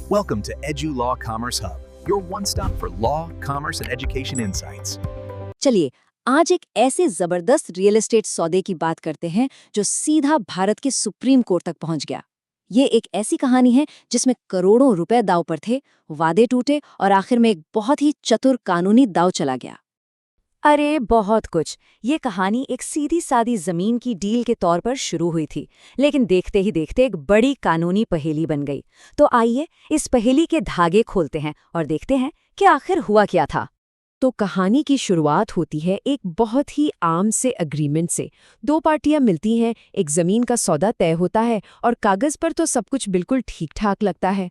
Welcome to Edu Law Commerce Hub, your one-stop for law, commerce, and education insights. चलिए आज एक ऐसे जबरदस्त रियल एस्टेट सौदे की बात करते हैं जो सीधा भारत के सुप्रीम कोर्ट तक पहुंच गया। ये एक ऐसी कहानी है जिसमें करोड़ों रुपए दांव पर थे, वादे टूटे और आखिर में एक बहुत ही चतुर कानूनी दांव चला गया। अरे बहुत कुछ। ये कहानी एक सीधी सादी जमीन की डील के तौर पर शुरू हुई थी, लेकिन देखते ही देखते एक बड़ी कानूनी पहेली बन गई। तो आइए इस पहेली के धागे खोलते हैं और देखते हैं कि आखिर हुआ क्या था। तो कहानी की शुरुआत होती है एक बहुत ही आम से एग्रीमेंट से। दो पार्टियां मिलती हैं, एक जमीन का सौदा तय होता है और कागज पर तो सब कुछ बिल्कुल ठीक ठाक लगता है।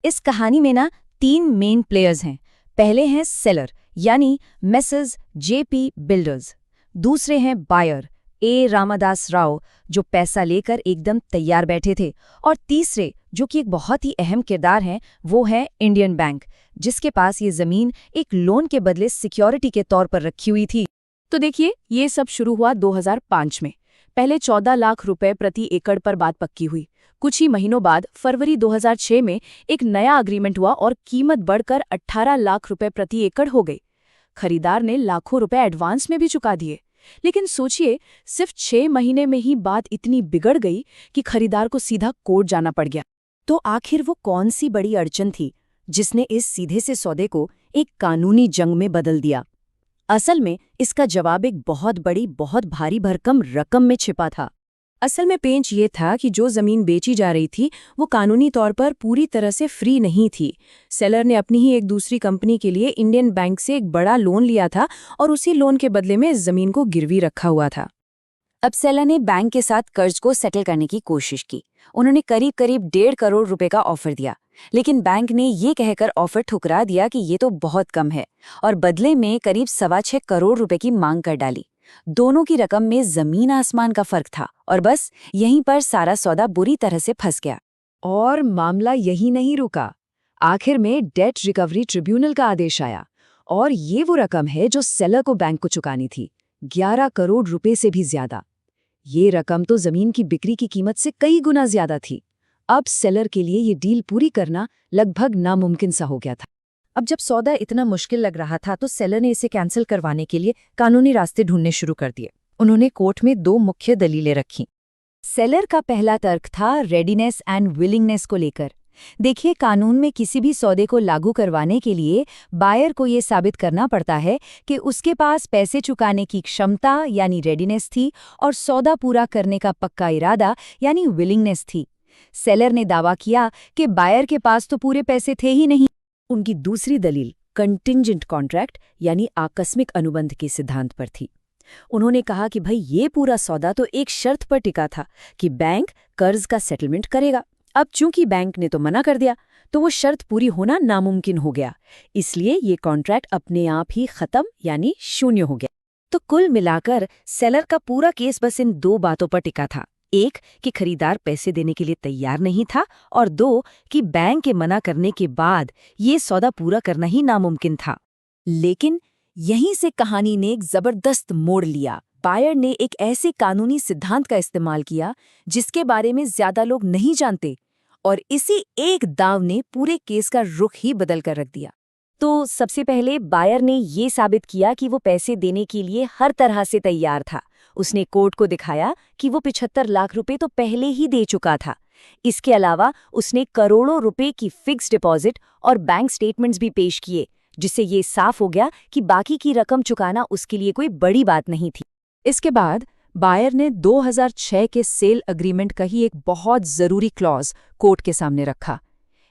इस कहानी में ना 3 मेन प्लेयर्स हैं। पहले हैं सेलर यानी मेसर्स जेपी बिल्डर्स, दूसरे हैं बायर ए रामादास राव जो पैसा लेकर एकदम तैयार बैठे थे, और तीसरे जो कि एक बहुत ही अहम किरदार हैं वो है इंडियन बैंक, जिसके पास ये जमीन एक लोन के बदले सिक्योरिटी के तौर पर रखी हुई थी। तो देखिए ये सब शुरू हुआ 2005 में। पहले 14 लाख रुपए प्रति एकड़ पर बात पक्की हुई। कुछ ही महीनों बाद फरवरी 2006 में एक नया अग्रीमेंट हुआ और कीमत बढ़कर 18 लाख रुपए प्रति एकड़ हो गई। खरीदार ने लाखों रुपए एडवांस में भी चुका दिए। लेकिन सोचिए, सिर्फ 6 महीने में ही बात इतनी बिगड़ गई कि खरीदार को सीधा कोर्ट जाना पड़ गया। तो आखिर वो कौन सी बड़ी अड़चन थी जिसने इस सीधे से सौदे को एक कानूनी जंग में बदल दिया? असल में इसका जवाब एक बहुत बड़ी, बहुत भारी भरकम रकम में छिपा था। असल में पेंच ये था कि जो जमीन बेची जा रही थी वो कानूनी तौर पर पूरी तरह से फ्री नहीं थी। सेलर ने अपनी ही एक दूसरी कंपनी के लिए इंडियन बैंक से एक बड़ा लोन लिया था और उसी लोन के बदले में इस जमीन को गिरवी रखा हुआ था। अब सेलर ने बैंक के साथ कर्ज को सेटल करने की कोशिश की। उन्होंने करीब करीब 1.5 करोड़ रुपए का ऑफर दिया, लेकिन बैंक ने ये कहकर ऑफर ठुकरा दिया कि ये तो बहुत कम है, और बदले में करीब 6.25 करोड़ रुपए की मांग कर डाली। दोनों की रकम में जमीन आसमान का फर्क था, और बस यहीं पर सारा सौदा बुरी तरह से फंस गया। और मामला यही नहीं रुका। आखिर में डेट रिकवरी ट्रिब्यूनल का आदेश आया, और ये वो रकम है जो सेलर को बैंक को चुकानी थी, 11 करोड़ रुपए से भी ज्यादा। ये रकम तो जमीन की बिक्री की कीमत से कई गुना ज्यादा थी। अब सेलर के लिए ये डील पूरी करना लगभग नामुमकिन सा हो गया था। अब जब सौदा इतना मुश्किल लग रहा था तो सेलर ने इसे कैंसिल करवाने के लिए कानूनी रास्ते ढूंढने शुरू कर दिए। उन्होंने कोर्ट में 2 मुख्य दलीलें रखीं। सेलर का पहला तर्क था रेडीनेस एंड विलिंगनेस को लेकर। देखिए, कानून में किसी भी सौदे को लागू करवाने के लिए बायर को ये साबित करना पड़ता है कि उसके पास पैसे चुकाने की क्षमता यानी रेडीनेस थी और सौदा पूरा करने का पक्का इरादा यानी विलिंगनेस थी। सेलर ने दावा किया कि बायर के पास तो पूरे पैसे थे ही नहीं। उनकी दूसरी दलील कंटिंजेंट कॉन्ट्रैक्ट यानी आकस्मिक अनुबंध के सिद्धांत पर थी। उन्होंने कहा कि भाई ये पूरा सौदा तो एक शर्त पर टिका था कि बैंक कर्ज का सेटलमेंट करेगा। अब चूंकि बैंक ने तो मना कर दिया तो वो शर्त पूरी होना नामुमकिन हो गया, इसलिए ये कॉन्ट्रैक्ट अपने आप ही खत्म यानी शून्य हो गया। तो कुल मिलाकर सेलर का पूरा केस बस इन 2 बातों पर टिका था। एक कि खरीदार पैसे देने के लिए तैयार नहीं था, और 2 कि बैंक के मना करने के बाद ये सौदा पूरा करना ही नामुमकिन था। लेकिन यहीं से कहानी ने एक जबरदस्त मोड़ लिया। बायर ने एक ऐसे कानूनी सिद्धांत का इस्तेमाल किया जिसके बारे में ज्यादा लोग नहीं जानते, और इसी एक दांव ने पूरे केस का रुख ही बदल कर रख दिया। तो सबसे पहले बायर ने ये साबित किया कि वो पैसे देने के लिए हर तरह से तैयार था। उसने कोर्ट को दिखाया कि वो 75 लाख रुपए तो पहले ही दे चुका था। इसके अलावा उसने करोड़ों रुपए की फिक्स डिपॉजिट और बैंक स्टेटमेंट्स भी पेश किए, जिससे ये साफ हो गया कि बाकी की रकम चुकाना उसके लिए कोई बड़ी बात नहीं थी। इसके बाद बायर ने 2006 के सेल एग्रीमेंट का ही एक बहुत जरूरी क्लॉज कोर्ट के सामने रखा।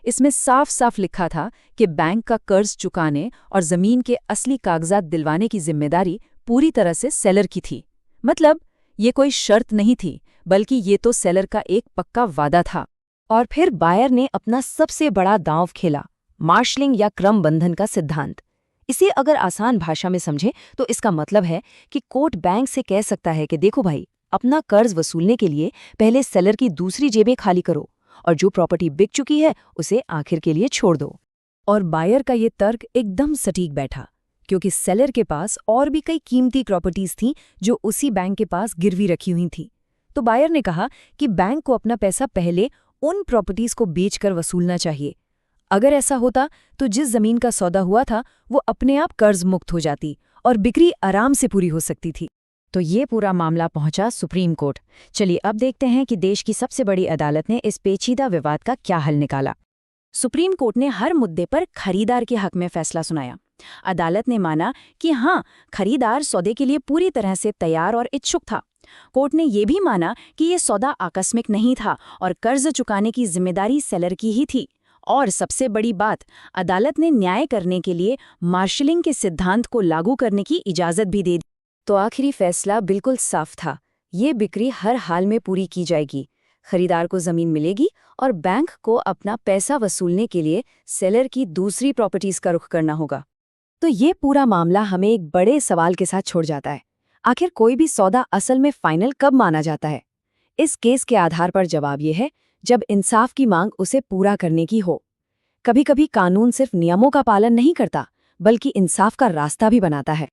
इसमें साफ साफ लिखा था कि बैंक का कर्ज चुकाने और जमीन के असली कागजात दिलवाने की जिम्मेदारी पूरी तरह से सेलर की थी। मतलब ये कोई शर्त नहीं थी, बल्कि ये तो सेलर का एक पक्का वादा था। और फिर बायर ने अपना सबसे बड़ा दांव खेला, मार्शलिंग या क्रम बंधन का सिद्धांत। इसे अगर आसान भाषा में समझें तो इसका मतलब है कि कोर्ट बैंक से कह सकता है कि देखो भाई, अपना कर्ज वसूलने के लिए पहले सेलर की दूसरी जेबें खाली करो, और जो प्रॉपर्टी बिक चुकी है उसे आखिर के लिए छोड़ दो। और बायर का ये तर्क एकदम सटीक बैठा, क्योंकि सेलर के पास और भी कई कीमती प्रॉपर्टीज थीं जो उसी बैंक के पास गिरवी रखी हुई थीं। तो बायर ने कहा कि बैंक को अपना पैसा पहले उन प्रॉपर्टीज को बेचकर वसूलना चाहिए। अगर ऐसा होता तो जिस जमीन का सौदा हुआ था वो अपने आप कर्ज मुक्त हो जाती और बिक्री आराम से पूरी हो सकती थी। तो ये पूरा मामला पहुंचा सुप्रीम कोर्ट। चलिए अब देखते हैं कि देश की सबसे बड़ी अदालत ने इस पेचीदा विवाद का क्या हल निकाला। सुप्रीम कोर्ट ने हर मुद्दे पर खरीदार के हक में फैसला सुनाया। अदालत ने माना कि हाँ, खरीदार सौदे के लिए पूरी तरह से तैयार और इच्छुक था। कोर्ट ने यह भी माना कि ये सौदा आकस्मिक नहीं था और कर्ज चुकाने की जिम्मेदारी सेलर की ही थी। और सबसे बड़ी बात, अदालत ने न्याय करने के लिए मार्शलिंग के सिद्धांत को लागू करने की इजाजत भी दे दी। तो आखिरी फैसला बिल्कुल साफ था। ये बिक्री हर हाल में पूरी की जाएगी। खरीदार को जमीन मिलेगी और बैंक को अपना पैसा वसूलने के लिए सेलर की दूसरी प्रॉपर्टीज का रुख करना होगा। तो ये पूरा मामला हमें एक बड़े सवाल के साथ छोड़ जाता है। आखिर कोई भी सौदा असल में फाइनल कब माना जाता है? इस केस के आधार पर जवाब ये है, जब इंसाफ की मांग उसे पूरा करने की हो। कभी-कभी कानून सिर्फ नियमों का पालन नहीं करता, बल्कि इंसाफ का रास्ता भी बनाता है।